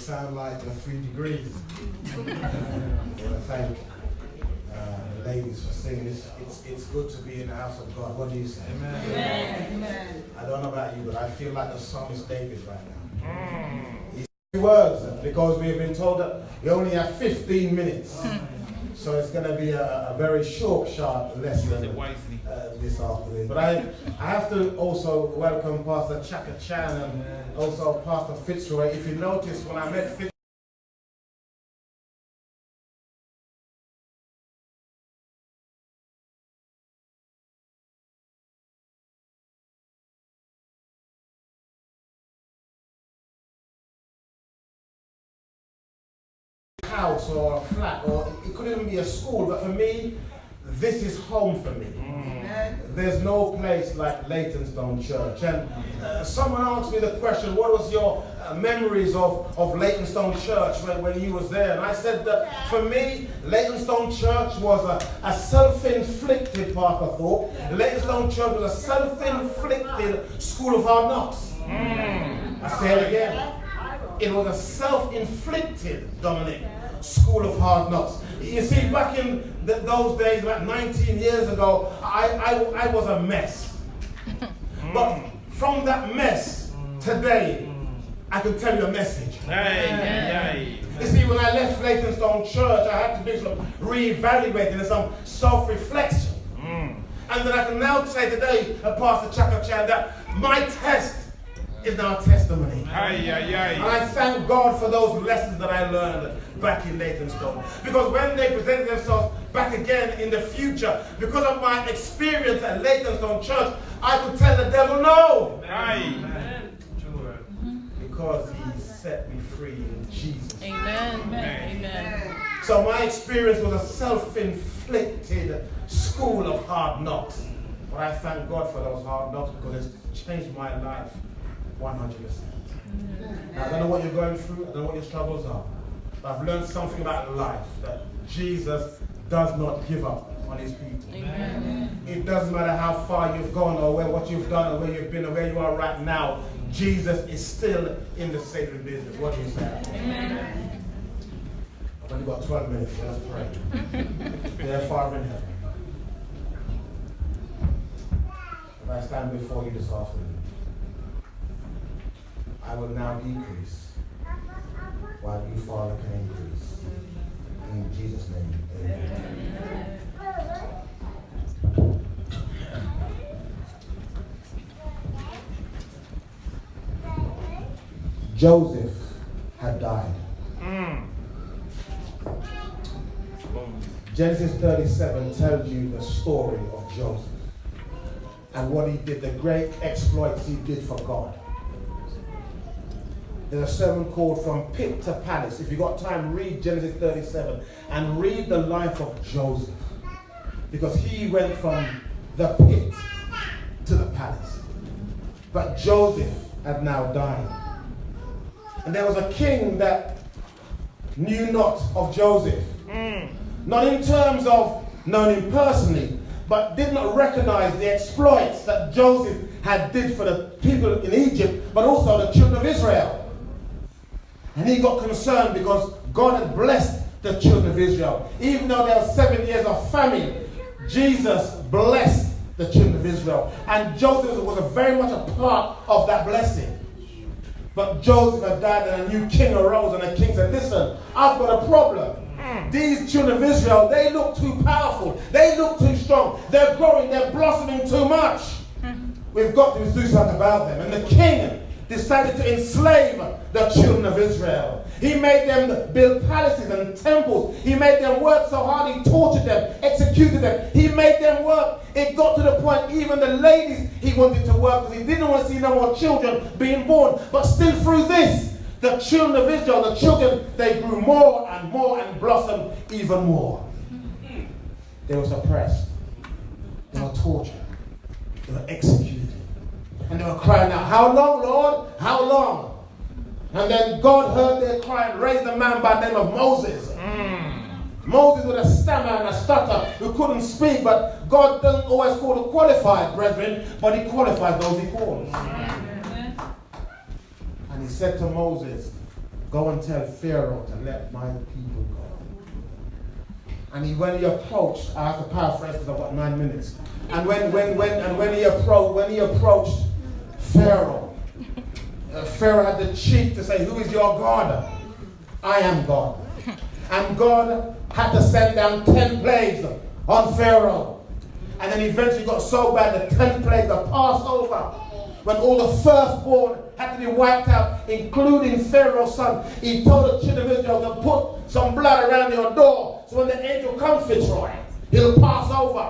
sound like 3 degrees. I want to thank the ladies for singing. It's good to be in the house of God. What do you say? Amen. Amen. I don't know about you, but I feel like the psalmist David right now. He's words, because we have been told that we only have 15 minutes. So it's going to be a very short, sharp lesson this afternoon. But I have to also welcome Pastor Chaka Chan and also Pastor Fitzroy. If you notice, when I met Fitzroy, house or a flat, or it could even be a school, but for me, this is home for me. There's no place like Leytonstone Church. And someone asked me the question, what was your memories of Leytonstone Church when you was there? And I said that for me, Leytonstone Church was a self-inflicted Parker thought. Leytonstone Church was a self-inflicted school of hard knocks. I say it again. It was a self-inflicted, Dominic, school of hard knocks. You see, back in those days, about 19 years ago, I was a mess. But from that mess, today, I can tell you a message. You see, when I left Leytonstone Church, I had to do some re-evaluating and some self-reflection. And then I can now say today, Pastor Chaka Chan, that my test is now a testimony. And I thank God for those lessons that I learned back in Leytonstone. Because when they presented themselves back again in the future, because of my experience at Leytonstone Church, I could tell the devil no. Because he set me free in Jesus. Amen. Amen. So my experience was a self-inflicted school of hard knocks. But I thank God for those hard knocks because it's changed my life 100%. Now, I don't know what you're going through, I don't know what your struggles are, but I've learned something about life, that Jesus does not give up on his people. Amen. It doesn't matter how far you've gone or what you've done or where you've been or where you are right now, Jesus is still in the saving business. What do you say? Amen. I've only got 12 minutes, let's pray. Dear Father in heaven, if I stand before you this afternoon, I will now decrease while you, Father, can increase. In Jesus' name, amen. Joseph had died. Genesis 37 tells you the story of Joseph and what he did, the great exploits he did for God. There's a sermon called From Pit to Palace. If you've got time, read Genesis 37 and read the life of Joseph. Because he went from the pit to the palace. But Joseph had now died. And there was a king that knew not of Joseph. Not in terms of knowing him personally, but did not recognize the exploits that Joseph had did for the people in Egypt, but also the children of Israel. And he got concerned because God had blessed the children of Israel. Even though there were 7 years of famine, Jesus blessed the children of Israel. And Joseph was very much a part of that blessing. But Joseph had died and a new king arose, and the king said, listen, I've got a problem. These children of Israel, they look too powerful. They look too strong. They're growing, they're blossoming too much. We've got to do something about them. And the king decided to enslave the children of Israel. He made them build palaces and temples. He made them work so hard, he tortured them, executed them. He made them work. It got to the point, even the ladies he wanted to work because he didn't want to see no more children being born. But still through this, the children of Israel, the children, they grew more and blossomed even more. They were suppressed. They were tortured. They were executed. And they were crying out, how long, Lord? How long? And then God heard their cry and raised a man by the name of Moses. Moses with a stammer and a stutter who couldn't speak, but God doesn't always call the qualified, brethren, but he qualifies those he calls. And he said to Moses, go and tell Pharaoh to let my people go. And when he approached, I have to paraphrase because I've got 9 minutes. And when he approached Pharaoh, Pharaoh had the cheek to say, "Who is your God?" "I am God." And God had to send down 10 plagues on Pharaoh. And then eventually got so bad, the 10th plague, the Passover, when all the firstborn had to be wiped out, including Pharaoh's son. He told the children of Israel to put some blood around your door, so when the angel comes, Fitzroy, he'll pass over.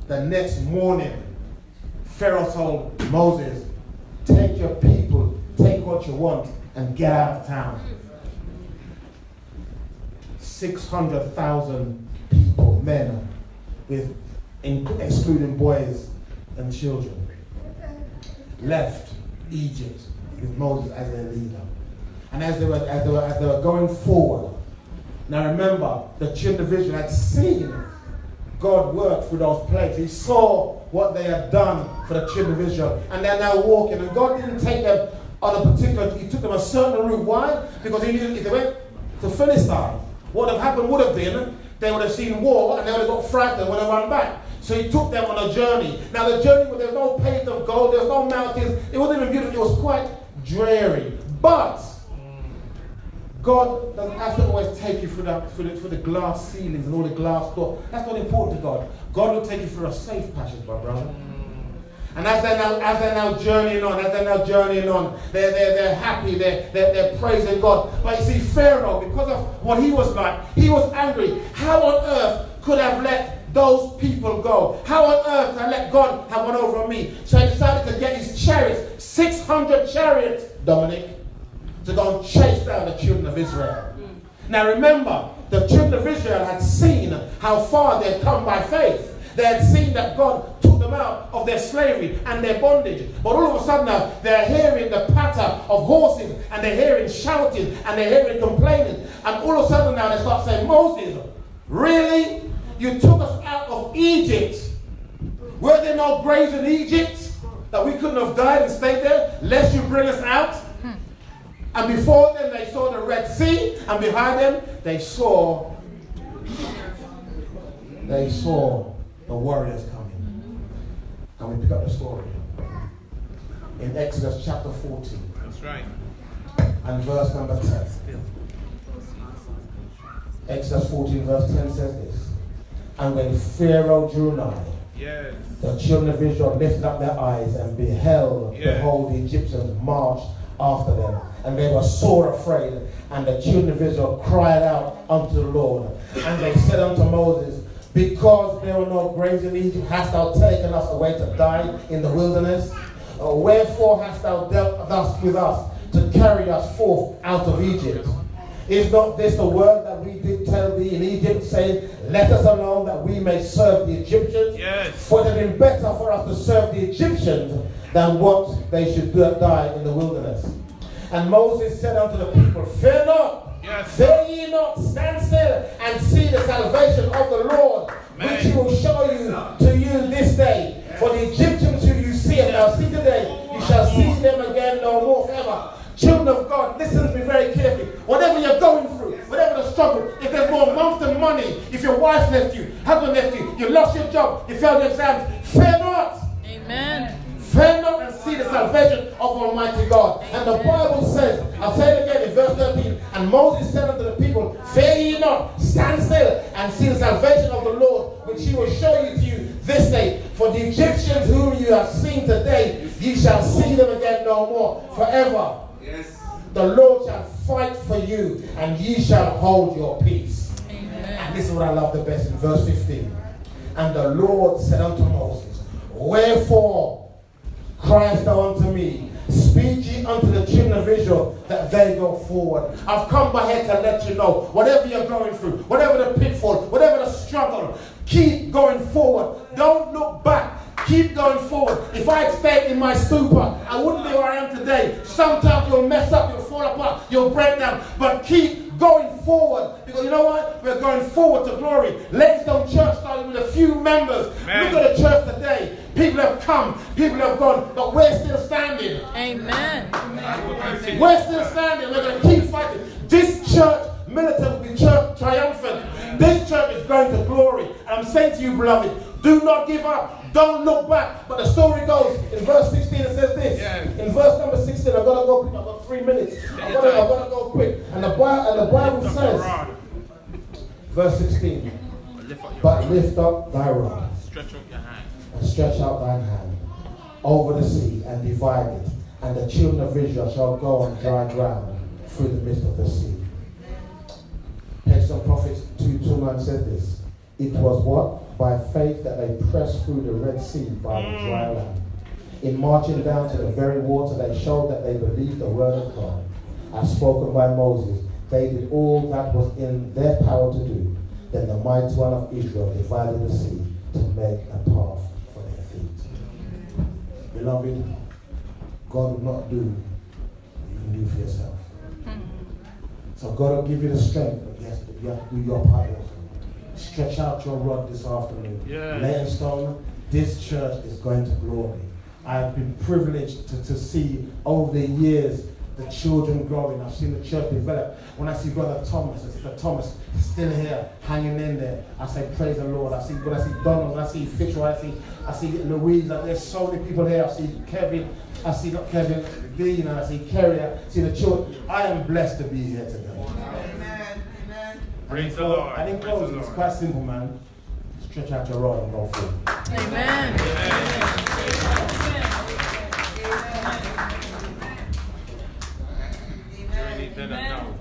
The next morning, Pharaoh told Moses, "Take your people, take what you want, and get out of town." 600,000 people, men, excluding boys and children, left Egypt with Moses as their leader. And as they were going forward, now remember, the children of Israel had seen God work through those plagues. He saw what they had done for the children of Israel, and they're now walking. And God didn't take them on a particular, he took them a certain route. Why? Because he knew if they went to Philistine, what had happened would have been, they would have seen war and they would have got frightened when they run back. So he took them on a journey. Now the journey, there was no paved of gold, there was no mountains, it wasn't even beautiful, it was quite dreary. But God doesn't have to always take you through the glass ceilings and all the glass doors. That's not important to God. God will take you through a safe passage, my brother. And as they're now journeying on, they're happy, they're praising God. But you see, Pharaoh, because of what he was like, he was angry. How on earth could I have let those people go? How on earth could I let God have one over me? So he decided to get his chariots, 600 chariots, Dominic, to go and chase down the children of Israel. Now remember, the children of Israel had seen how far they had come by faith. They had seen that God took them out of their slavery and their bondage. But all of a sudden now, they're hearing the patter of horses, and they're hearing shouting, and they're hearing complaining. And all of a sudden now they start saying, "Moses, really? You took us out of Egypt. Were there no graves in Egypt that we couldn't have died and stayed there, lest you bring us out?" And before them they saw the Red Sea, and behind them they saw the warriors coming. And we pick up the story in Exodus chapter 14. That's right. And verse number 10. Exodus 14 verse 10 says this: "And when Pharaoh drew nigh, Yes. the children of Israel lifted up their eyes and beheld, behold, the Egyptians marched after them. And they were sore afraid. And the children of Israel cried out unto the Lord. And they said unto Moses, Because there were no graves in Egypt, hast thou taken us away to die in the wilderness? Wherefore hast thou dealt thus with us, to carry us forth out of Egypt? Is not this the word that we did tell thee in Egypt, saying, Let us alone, that we may serve the Egyptians? Yes. For it had been better for us to serve the Egyptians than what they should die in the wilderness. And Moses said unto the people, Fear not, fear ye not, stand still and see the salvation of the Lord, which he will show you to you this day. For the Egyptians who you see and now see today, you shall see them again no more forever. Children of God, listen to me very carefully. Whatever you're going through, whatever the struggle, if there's more month than money, if your wife left you, husband left you, you lost your job, you failed your exams, fear not. Amen. Fear not and see the salvation of Almighty God. And the Bible says, I'll say it again in verse 13, and Moses said unto the people, Fear ye not, stand still and see the salvation of the Lord, which he will show you to you this day. For the Egyptians whom you have seen today, ye shall see them again no more forever. Yes. The Lord shall fight for you, and ye shall hold your peace. Amen. And this is what I love the best in verse 15. And the Lord said unto Moses, Wherefore criest thou unto me? Speak ye unto the children of Israel that they go forward. I've come by here to let you know, whatever you're going through, whatever the pitfall, whatever the struggle, keep going forward. Don't look back. Keep going forward. If I had stayed in my stupor, I wouldn't be where I am today. Sometimes you'll mess up, you'll fall apart, you'll break down. But keep going forward. Because you know what? We're going forward to glory. Leytonstone Church started with a few members. Man. Look at the church today. People have come, people have gone, but we're still standing. Amen. We're still standing. We're going to keep fighting. This church, militant, will be church triumphant. This church is going to glory. And I'm saying to you, beloved, do not give up. Don't look back. But the story goes, in verse 16 it says this. In verse number 16, I've got to go quick. I've got 3 minutes. I've got to go quick. And the Bible says, verse 16, but lift up thy rod. Stretch out your hand. And stretch out thine hand over the sea and divide it. And the children of Israel shall go on dry ground through the midst of the sea. Text of Prophets 2:9 says this. It was what? By faith that they pressed through the Red Sea by the dry land. In marching down to the very water, they showed that they believed the word of God. As spoken by Moses, they did all that was in their power to do. Then the mighty one of Israel divided the sea to make a path for their feet. Beloved, God will not do what you can do for yourself. So God will give you the strength, but yes, you have to do your part also. Stretch out your rod this afternoon. Leytonstone, this church is going to glory. I have been privileged to see over the years the children growing. I've seen the church develop. When I see Brother Thomas, Sister Thomas still here, hanging in there, I say, praise the Lord. When I see Donald, when I see Fitzroy, I see Louise. There's so many people here. I see Kevin. I see not Kevin, Dean, and I see Kerry. I see the children. I am blessed to be here today. Amen. Amen. Praise the Lord. And in closing, it's quite simple, man. Stretch out your rod and go through. Amen. Amen.